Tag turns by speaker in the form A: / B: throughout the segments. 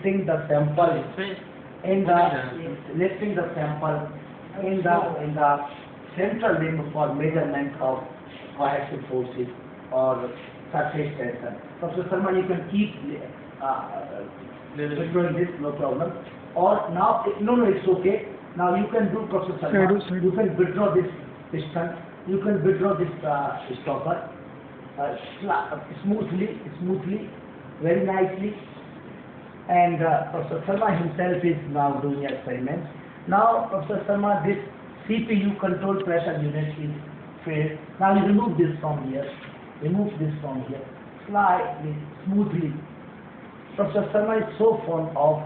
A: lifting the sample in the central limb for measurement of cohesive forces or surface tension. Professor Sharma, you can keep withdrawing this, no problem. Or now, no, it's okay. Now you can do, Professor Sharma, you can withdraw this piston, you can withdraw this stopper smoothly, very nicely. And Professor Sharma himself is now doing experiments. Now, Professor Sharma, this CPU control pressure unit is failed. Now you remove this from here, slightly, smoothly. Professor Sharma is so fond of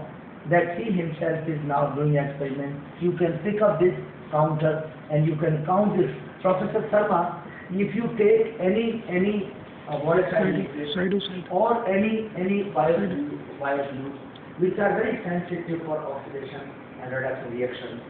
A: that he himself is now doing experiments. You can pick up this counter and you can count this. Professor Sharma, if you take any volatile or any biofluids which are very sensitive for oxidation and reduction reactions,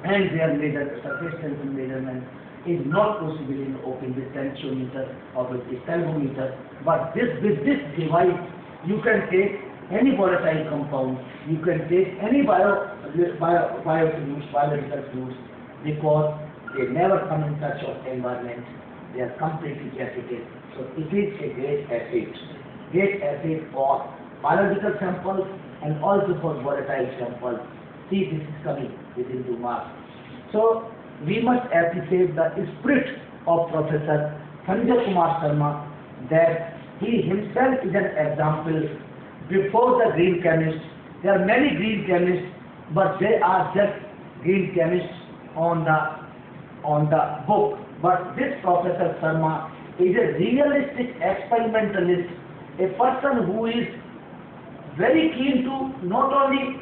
A: and their surface tension measurement is not possible in open with tensiometer or with the thermometer. But with this device, you can take any volatile compound, you can take any biofluids, biological fluids, because they never come in touch of environment. They are completely gaseous. So it is a great asset for biological samples and also for volatile samples. See, this is coming within 2 marks. So we must appreciate the spirit of Professor Sanjay Kumar Sharma, that he himself is an example. Before the green chemists, there are many green chemists, but they are just green chemists on the book. But this Professor Sharma is a realistic experimentalist, a person who is very keen to not only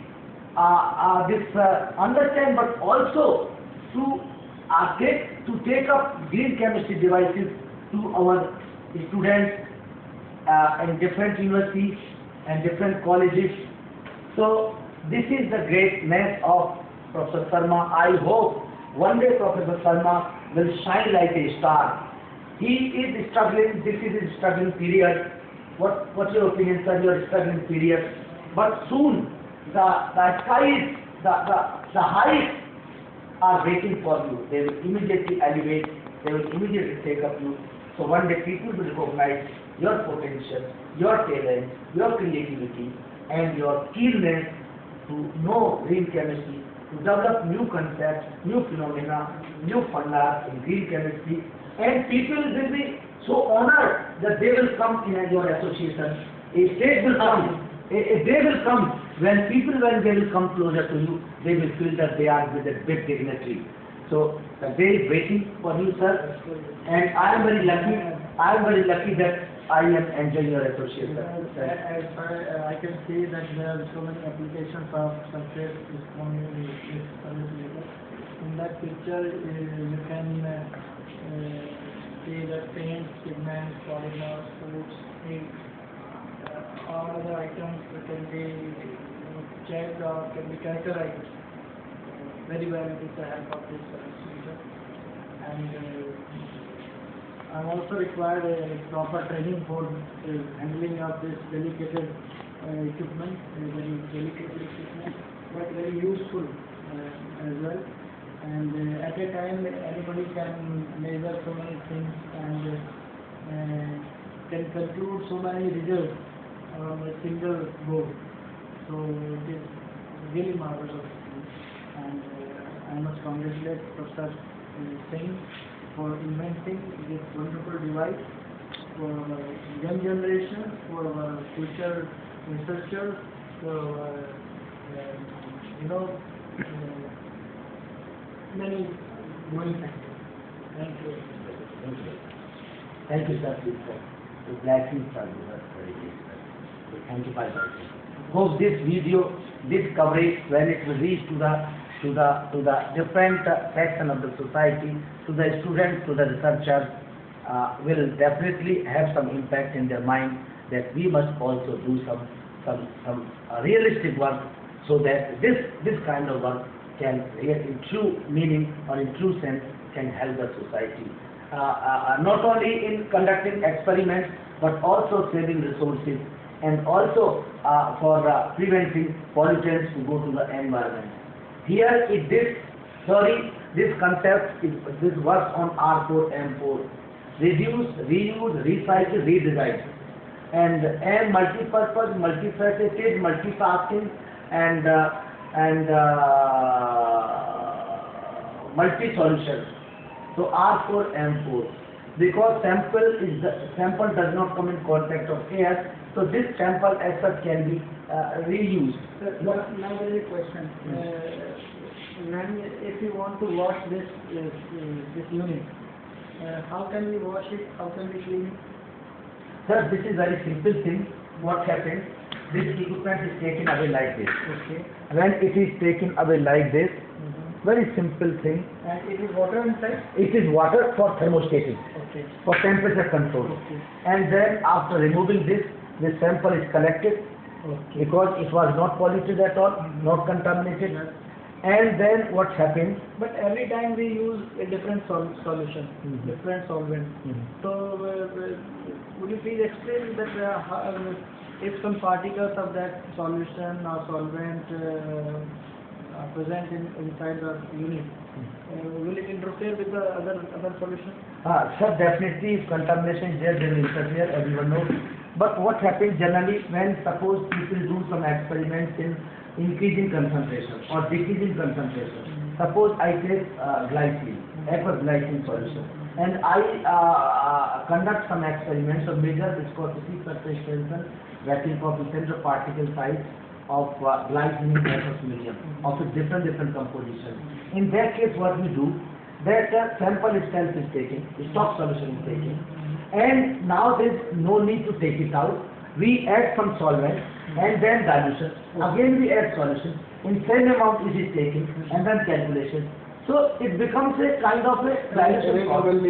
A: understand, but also to take up green chemistry devices to our students in different universities and different colleges. So this is the greatness of Professor Sharma. I hope one day Professor Sharma will shine like a star. He is struggling. This is his struggling period. What's your opinion, sir? Your struggling period. But soon the skies, the heights are waiting for you. They will immediately elevate. They will immediately take up you. So one day people will recognize your potential, your talent, your creativity, and your keenness to know green chemistry, to develop new concepts, new phenomena, new funda in green chemistry. And people will be so honored that they will come in your association. A stage will come. A day will come when they will come closer to you, they will feel that they are with a big dignity. So the day is waiting for you, sir. And I am very lucky that I am enjoying your association.
B: As far as I can see that there are so many applications of surface survicemeter. In that picture, you can see the paint, pigments, polymers, foods, ink, all other items that can be checked or can be characterized very well with the help of this survicemeter. And I also required a proper training for handling of this delicate equipment, very delicate equipment, but very useful as well. And at a time, anybody can measure so many things and can conclude so many results on a single board. So it is really marvelous. And I must congratulate Professor Singh for inventing this wonderful device for young generation, for our future researchers, for many going factors. Thank you.
A: Thank you, sir. The blessings are very great. Thank you, bye bye. Hope this video, this coverage, when it will reach to the different section of the society, to the students, to the researchers, will definitely have some impact in their mind that we must also do some realistic work, so that this kind of work can, in true meaning or in true sense, can help the society. Not only in conducting experiments, but also saving resources and also for preventing pollutants to go to the environment. Here this concept this works on R4M4: reduce, reuse, recycle, redesign, and M multi-purpose, multifaceted, multitasking, and multi-solution. So R4M4, because sample does not come in contact of air, so this sample as such can be reused.
B: Now there is a question. If you want to wash this unit, how can we wash it? How can we clean it?
A: Sir, this is very simple thing. What happens? This equipment is taken away like this.
B: Okay.
A: When it is taken away like this, very simple thing.
B: And it is water inside?
A: It is water for thermostating,
B: Okay.
A: for temperature control.
B: Okay.
A: And then after removing this sample is collected
B: Okay.
A: because it was not polluted at all, not contaminated.
B: Yes.
A: And then what happens?
B: But every time we use a different solution, different solvent. So, would you please explain that if some particles of that solution or solvent are present inside the unit, will it interfere with the other solution?
A: Sir, definitely if contamination is there, they will interfere, everyone knows. But what happens generally when suppose people do some experiments in increasing concentration or decreasing concentration. Suppose I take glycine, aqueous glycine solution, and I conduct some experiments of measure viscosity, surface tension, vacuum coefficient, the particle size of glycine in aqueous medium of a different composition. In that case, what we do, that sample itself is taken, the stock solution is taken, and now there is no need to take it out. We add some solvent and then dilution. Again we add solution. In same amount it is taken and then calculation. So it becomes a kind of a dilution process.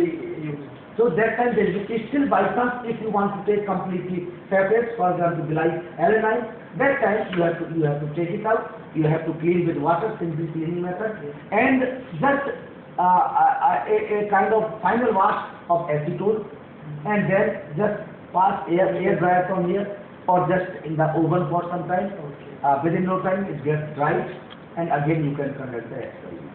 A: So that time there is still by chance if you want to take completely separate, for example like alanine, that time you have to take it out. You have to clean with water, simple cleaning method, and just a kind of final wash of acetone, and then just pass air dryer from here or just in the oven for some time. Within no time it gets dried and again you can conduct the experiment.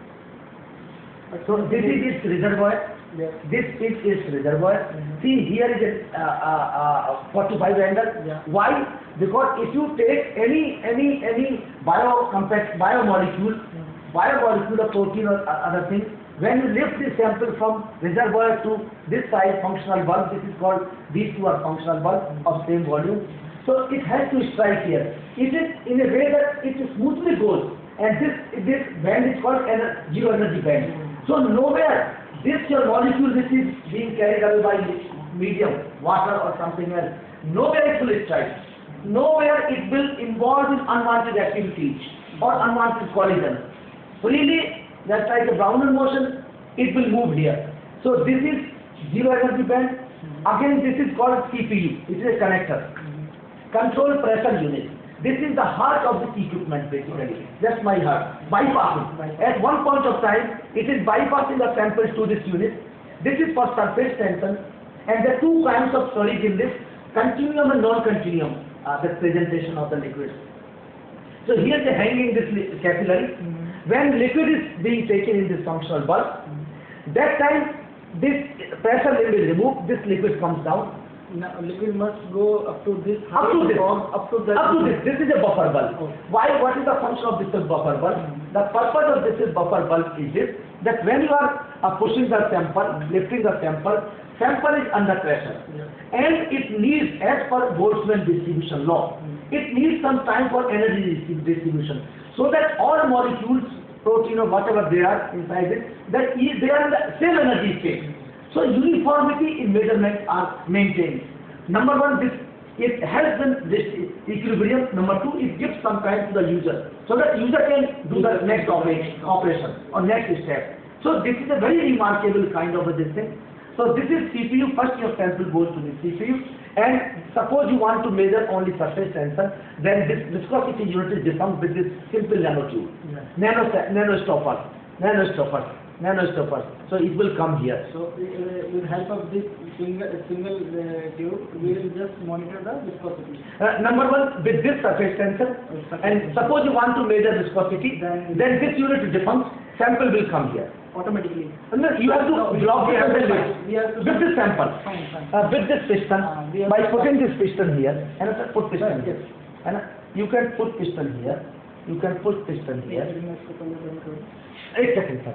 A: So this is its reservoir.
B: Yes.
A: This is its reservoir. See, here is a 45 angle.
B: Yeah.
A: Why? Because if you take any biomolecule of protein or other thing, when you lift the sample from reservoir to this side, functional bulb, this is called, these two are functional bulbs of same volume. So it has to strike here. It is in a way that it smoothly goes, and this band is called zero energy band. So nowhere this your molecule which is being carried away by medium, water or something else, nowhere it will strike. Nowhere it will involve in unwanted activities or unwanted collision. Freely, just like a Brownian motion, it will move here. So this is zero energy band. Again, this is called CPU. It is a connector. Control pressure unit. This is the heart of this equipment basically. That's my heart. Bypassing. At one point of time, it is bypassing the samples to this unit. This is for surface tension. And there are two kinds of storage in this, continuum and non-continuum, the presentation of the liquid. So here they hang in this capillary. When liquid is being taken in this functional bulb, that time this pressure will be removed, this liquid comes down.
B: Now, liquid must go up to this.
A: Up to this.
B: Up to
A: this. This is a buffer bulb.
B: Okay.
A: Why? What is the function of this buffer bulb? The purpose of this buffer bulb is this, that when you are pushing the sample, lifting the sample is under pressure.
B: Yeah.
A: And it needs, as per Boltzmann distribution law, it needs some time for energy distribution. So that all molecules, protein or whatever they are inside it, that they are in the same energy state. So uniformity in measurement are maintained. Number one, it helps in this equilibrium. Number two, it gives some time to the user, so that user can do the next operation or next step. So this is a very remarkable kind of a this thing. So this is CPU. First your sample goes to the CPU, and suppose you want to measure only surface tension, then this viscosity unit is defined with this simple nanotube, nanostopper. Nanostoppers. So it will come here.
B: So with help of this single tube, we will just monitor the viscosity.
A: Number one, with this surface tensor, and suppose you want to measure viscosity, then this unit defuncts, sample will come here.
B: Automatically.
A: And then you have to block the sample with this sample, with this piston, by putting this piston here, and put piston here. And you can put piston here, you can put piston here. 8 seconds, sir.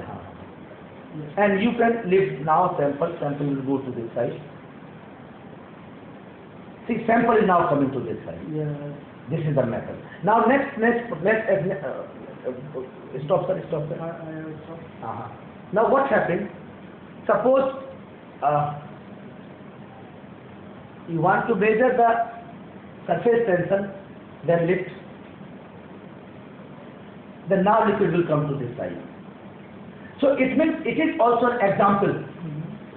A: And you can lift now sample will go to this side. See, sample is now coming to this side.
B: Yeah.
A: This is the metal. Now next, stop sir.
B: Stop.
A: Now what happened? Suppose you want to measure the surface tension, then lift. Then now liquid will come to this side. So it means it is also an example.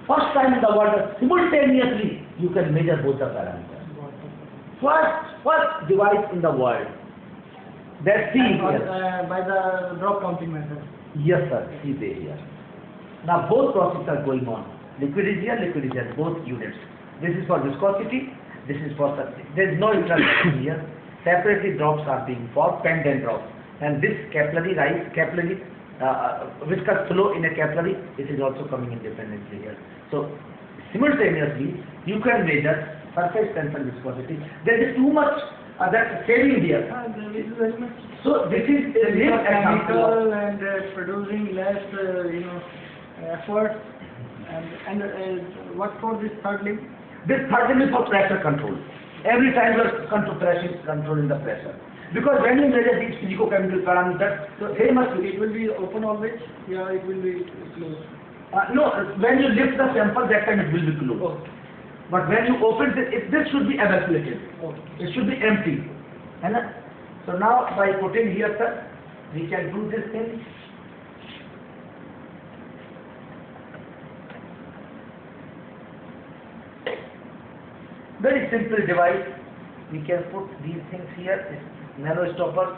A: First time in the world, simultaneously you can measure both the parameters. First device in the world. That's see here.
B: By the drop counting method.
A: Yes sir, see there here. Now both processes are going on. Liquid is here, both units. This is for viscosity, this is for surface. There is no interaction here. Separately drops are being formed, pendant drops. And this viscous flow in a capillary, it is also coming independently here. So simultaneously you can measure surface tension viscosity. There is too much that saving here.
B: This is very much.
A: So this is a real example
B: and producing less effort. And what for this third limb?
A: This third limb is for pressure control. Every time you are controlling the pressure. Because when you measure these physicochemical parameters, they must
B: it will be open always. Yeah, it will be closed.
A: No, when you lift the sample, that time it will be closed.
B: Okay.
A: But when you open this should be evacuated.
B: Okay.
A: It should be empty. And so now by putting here, sir, we can do this thing. Very simple device. We can put these things here. Nano stoppers.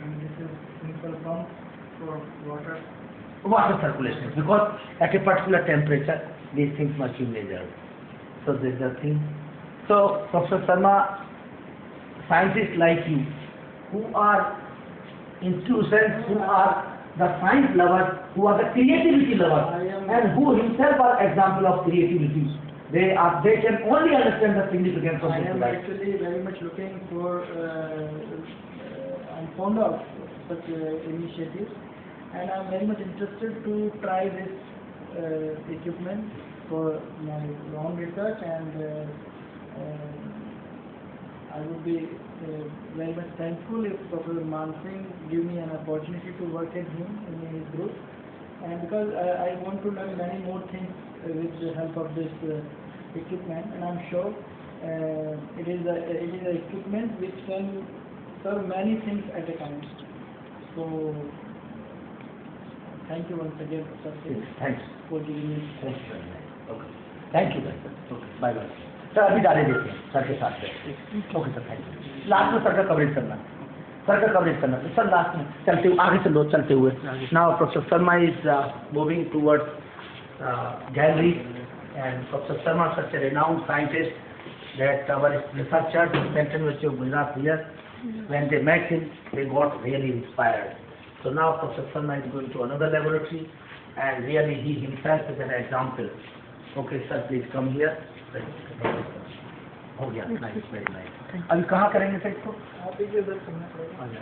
B: And this is simple pump for water.
A: Water circulation, because at a particular temperature these things must be measured. So this is the thing. So Professor Sharma, scientists like you who are enthusiasts, who are the science lovers, who are the creativity lovers, and who himself are example of creativity, they can only understand the significance of
B: I
A: this
B: am
A: device.
B: actually very much looking for I'm fond of such initiatives, and I'm very much interested to try this equipment for my own research, and I would be very much thankful if Professor Mansingh give me an opportunity to work with him in his group, and because I want to learn many more things with the help of this equipment, and I'm sure it is an equipment which can serve many things at a time. So thank you once again, Sir.
A: Thanks.
B: For giving me.
A: Thank you very much. Okay. Thank you, sir. Okay. Bye bye. Sir अभी डाले देते हैं sir के साथ में. Okay sir, thank you. Last में sir का coverage करना, तो सर लास्ट में चलते हुए now professor Sharma is moving towards gallery, and Professor Sharma, such a renowned scientist that our researchers in Central University of Gujarat here, when they met him, they got really inspired. So now Professor Sharma is going to another laboratory, and really he himself is an example. Okay sir, please come here. हो गया, nice, very nice. अभी कहाँ करेंगे sir इसको?
B: आप इधर करना पड़ेगा.